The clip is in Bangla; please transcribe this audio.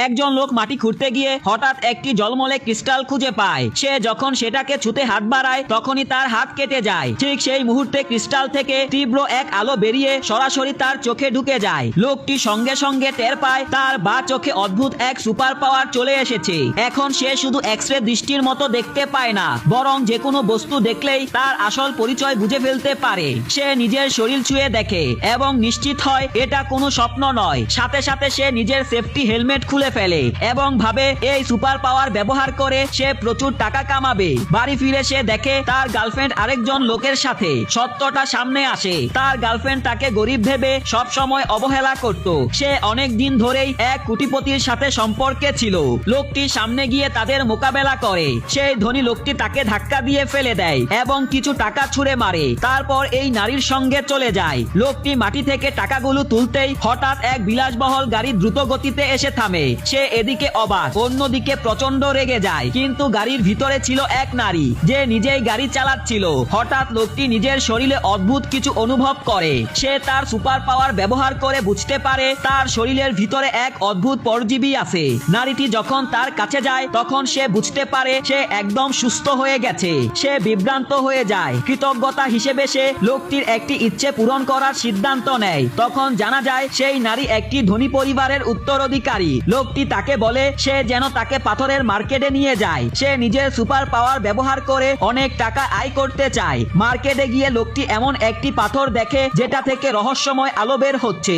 একজন লোক মাটি খুঁড়তে গিয়ে হঠাৎ একটি জলমলে ক্রিস্টাল খুঁজে পায়। সে যখন সেটাকে ছুঁতে হাত বাড়ায় তখনই তার হাত কেটে যায়। ঠিক সেই মুহূর্তে ক্রিস্টাল থেকে তীব্র এক আলো বেরিয়ে সরাসরি তার চোখে ঢুকে যায়। লোকটি সঙ্গে সঙ্গে টের পায় তার বা চোখে অদ্ভুত এক সুপার পাওয়ার চলে এসেছে। এখন সে শুধু এক্সরে দৃষ্টির মতো দেখতে পায় না, বরং যে কোনো বস্তু দেখলেই তার আসল পরিচয় বুঝে ফেলতে পারে। সে নিজের শরীর ছুঁয়ে দেখে এবং নিশ্চিত হয় এটা কোনো স্বপ্ন নয়। সাথে সাথে সে নিজের সেফটি হেলমেট খুলে ফেলে এবং ভাবে এই সুপার পাওয়ার ব্যবহার করে সে প্রচুর টাকা কামাবে। বাড়ি ফিরে সে দেখে তার গার্লফ্রেন্ড আরেকজন লোকের সাথে। সত্যটা সামনে আসে, তার গার্লফ্রেন্ড তাকে গরিব ভেবে সব সময় অবহেলা করত। সে অনেক দিন ধরেই এক কোটিপতির সাথে সম্পর্কে ছিল। লোকটি সামনে গিয়ে তাদের মোকাবেলা করে। সেই ধনী লোকটি তাকে ধাক্কা দিয়ে ফেলে দেয় এবং কিছু টাকা ছুঁড়ে মারে। তারপর এই নারীর সঙ্গে চলে যায়। লোকটি মাটি থেকে টাকাগুলো তুলতেই হঠাৎ এক বিলাসবহল গাড়ি দ্রুত গতিতে এসে থামে। সে এদিকে অবাক, অন্যদিকে প্রচন্ড রেগে যায়। কিন্তু গাড়ির ভিতরে ছিল এক নারী, যে নিজেই গাড়ি চালাচ্ছিল। হঠাৎ লোকটি নিজের শরীরে অদ্ভুত কিছু অনুভব করে। সে তার সুপার পাওয়ার ব্যবহার করে বুঝতে পারে তার শরীরের ভিতরে এক অদ্ভুত পরজীবী আছে। নারীটি যখন তার কাছে যায় তখন সে বুঝতে পারে সে একদম সুস্থ হয়ে গেছে। সে বিভ্রান্ত হয়ে যায়। কৃতজ্ঞতা হিসেবে সে লোকটির একটি ইচ্ছে পূরণ করার সিদ্ধান্ত নেয়। তখন জানা যায় সেই নারী একটি ধনী পরিবারের উত্তরাধিকারী। লোকটি তাকে বলে সে যেন তাকে পাথরের মার্কেটে নিয়ে যায়। সে নিজের সুপার পাওয়ার ব্যবহার করে অনেক টাকা আয় করতে চায়। মার্কেটে গিয়ে লোকটি এমন একটি পাথর দেখে যেটা থেকে রহস্যময় আলো বের হচ্ছে।